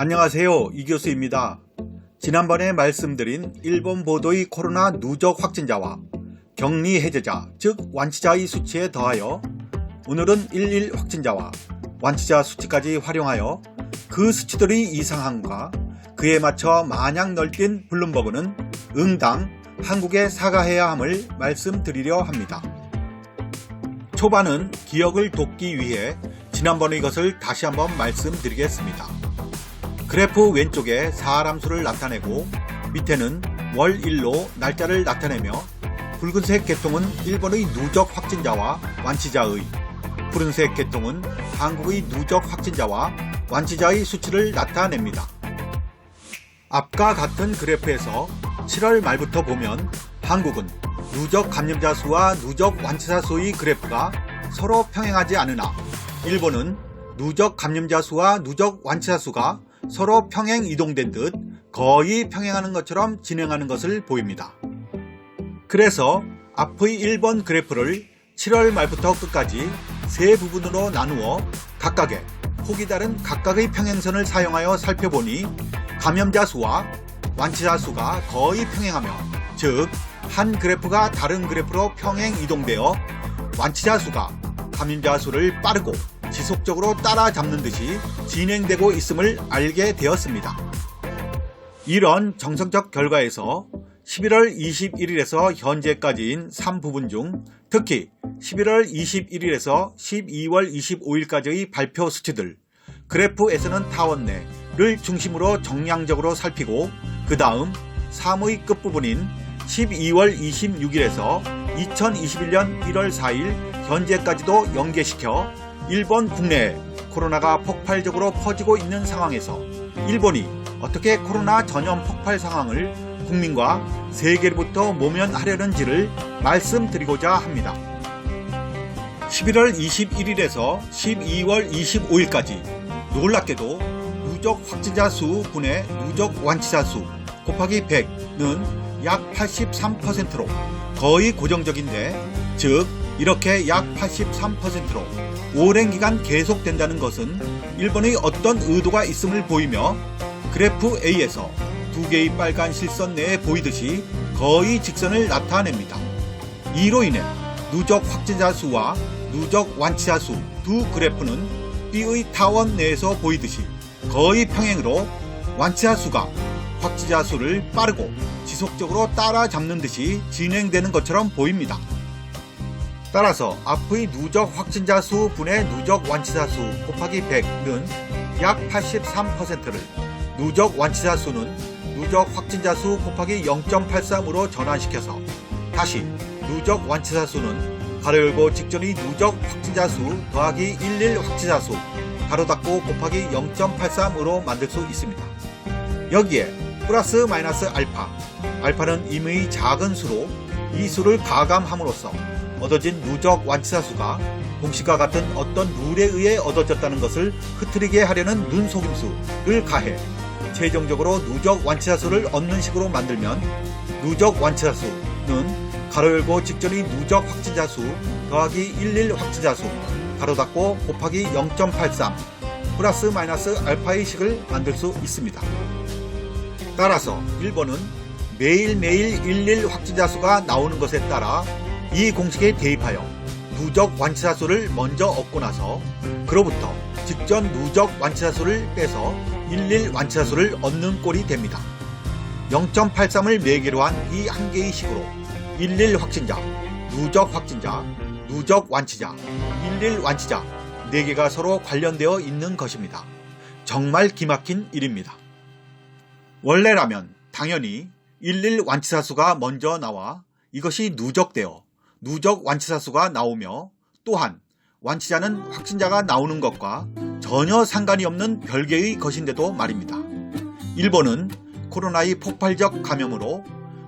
안녕하세요, 이 교수입니다. 지난번에 말씀드린 일본 보도의 코로나 누적 확진자와 격리 해제자, 즉 완치자의 수치에 더하여 오늘은 11 확진자와 완치자 수치까지 활용하여 그 수치들이 이상함과 그에 맞춰 마냥 널뛴 블룸버그는 응당 한국에 사과해야 함을 말씀드리려 합니다. 초반은 기억을 돕기 위해 지난번의 것을 다시 한번 말씀드리겠습니다. 그래프 왼쪽에 사람 수를 나타내고 밑에는 월일로 날짜를 나타내며 붉은색 계통은 일본의 누적 확진자와 완치자의, 푸른색 계통은 한국의 누적 확진자와 완치자의 수치를 나타냅니다. 앞과 같은 그래프에서 7월 말부터 보면 한국은 누적 감염자 수와 누적 완치자 수의 그래프가 서로 평행하지 않으나 일본은 누적 감염자 수와 누적 완치자 수가 서로 평행 이동된 듯 거의 평행하는 것처럼 진행하는 것을 보입니다. 그래서 앞의 1번 그래프를 7월 말부터 끝까지 세 부분으로 나누어 각각의 폭이 다른 각각의 평행선을 사용하여 살펴보니 감염자 수와 완치자 수가 거의 평행하며, 즉 한 그래프가 다른 그래프로 평행 이동되어 완치자 수가 감염자 수를 빠르고 지속적으로 따라잡는 듯이 진행되고 있음을 알게 되었습니다. 이런 정성적 결과에서 11월 21일에서 현재까지인 3부분 중 특히 11월 21일에서 12월 25일까지의 발표 수치들, 그래프에서는 타원 내를 중심으로 정량적으로 살피고 그 다음 3의 끝부분인 12월 26일에서 2021년 1월 4일 현재까지도 연계시켜 일본 국내에 코로나가 폭발적으로 퍼지고 있는 상황에서 일본이 어떻게 코로나 전염 폭발 상황을 국민과 세계로부터 모면하려는지를 말씀드리고자 합니다. 11월 21일에서 12월 25일까지 놀랍게도 누적 확진자 수 분의 누적 완치자 수 곱하기 100는 약 83%로 거의 고정적인데, 즉 이렇게 약 83%로 오랜 기간 계속된다는 것은 일본의 어떤 의도가 있음을 보이며 그래프 A에서 두 개의 빨간 실선 내에 보이듯이 거의 직선을 나타냅니다. 이로 인해 누적 확진자 수와 누적 완치자 수 두 그래프는 B의 타원 내에서 보이듯이 거의 평행으로 완치자 수가 확진자 수를 빠르고 지속적으로 따라잡는 듯이 진행되는 것처럼 보입니다. 따라서 앞의 누적 확진자 수 분의 누적 완치자 수 곱하기 100는 약 83%를, 누적 완치자 수는 누적 확진자 수 곱하기 0.83으로 전환시켜서 다시 누적 완치자 수는 가로 열고 직전의 누적 확진자 수 더하기 11 확진자 수 가로 닫고 곱하기 0.83으로 만들 수 있습니다. 여기에 플러스 마이너스 알파, 알파는 임의 작은 수로 이 수를 가감함으로써 얻어진 누적 완치자 수가 공식과 같은 어떤 룰에 의해 얻어졌다는 것을 흐트리게 하려는 눈속임수를 가해 최종적으로 누적 완치자 수를 얻는 식으로 만들면 누적 완치자 수는 가로 열고 직전의 누적 확진자 수 더하기 11 확진자 수 가로 닫고 곱하기 0.83 플러스 마이너스 알파의 식을 만들 수 있습니다. 따라서 일본은 매일매일 11 확진자 수가 나오는 것에 따라 이 공식에 대입하여 누적 완치자 수를 먼저 얻고 나서 그로부터 직전 누적 완치자 수를 빼서 11 완치자 수를 얻는 꼴이 됩니다. 0.83을 매개로 한 이 한 개의 식으로 11 확진자, 누적 확진자, 누적 완치자, 11 완치자 4개가 서로 관련되어 있는 것입니다. 정말 기막힌 일입니다. 원래라면 당연히 11 완치자 수가 먼저 나와 이것이 누적되어 누적 완치자 수가 나오며, 또한 완치자는 확진자가 나오는 것과 전혀 상관이 없는 별개의 것인데도 말입니다. 일본은 코로나의 폭발적 감염으로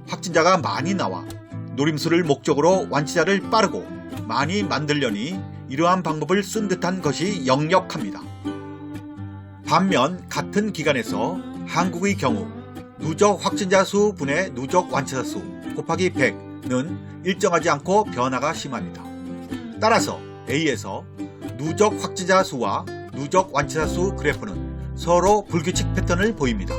확진자가 많이 나와 노림수를 목적으로 완치자를 빠르고 많이 만들려니 이러한 방법을 쓴 듯한 것이 역력합니다. 반면 같은 기간에서 한국의 경우 누적 확진자 수 분의 누적 완치자 수 곱하기 100는 일정하지 않고 변화가 심합니다. 따라서 A에서 누적 확진자 수와 누적 완치자 수 그래프는 서로 불규칙 패턴을 보입니다.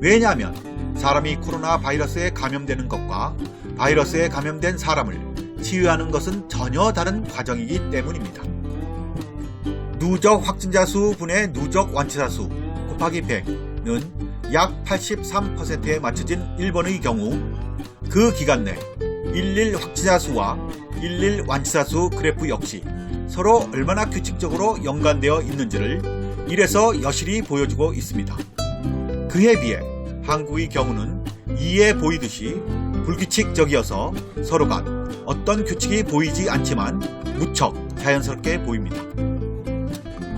왜냐하면 사람이 코로나 바이러스에 감염되는 것과 바이러스에 감염된 사람을 치유하는 것은 전혀 다른 과정이기 때문입니다. 누적 확진자 수 분의 누적 완치자 수 곱하기 100는 약 83%에 맞춰진 일본의 경우 그 기간 내 11 확진자 수와 11 완치자 수 그래프 역시 서로 얼마나 규칙적으로 연관되어 있는지를 1에서 여실히 보여주고 있습니다. 그에 비해 한국의 경우는 2에 보이듯이 불규칙적이어서 서로가 어떤 규칙이 보이지 않지만 무척 자연스럽게 보입니다.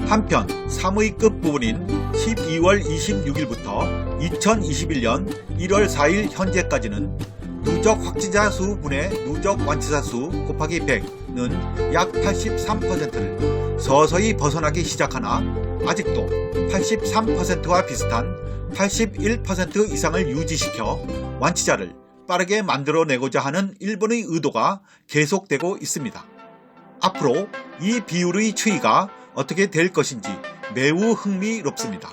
한편 3의 끝부분인 12월 26일부터 2021년 1월 4일 현재까지는 누적 확진자 수 분의 누적 완치자 수 곱하기 100는 약 83%를 서서히 벗어나기 시작하나 아직도 83%와 비슷한 81% 이상을 유지시켜 완치자를 빠르게 만들어내고자 하는 일본의 의도가 계속되고 있습니다. 앞으로 이 비율의 추이가 어떻게 될 것인지 매우 흥미롭습니다.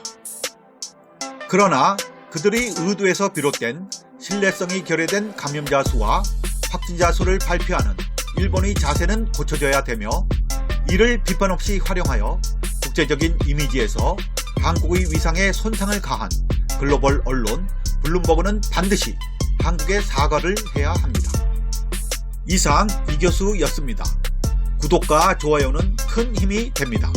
그러나 그들의 의도에서 비롯된 신뢰성이 결여된 감염자 수와 확진자 수를 발표하는 일본의 자세는 고쳐져야 되며 이를 비판 없이 활용하여 국제적인 이미지에서 한국의 위상에 손상을 가한 글로벌 언론 블룸버그는 반드시 한국에 사과를 해야 합니다. 이상 이교수였습니다. 구독과 좋아요는 큰 힘이 됩니다.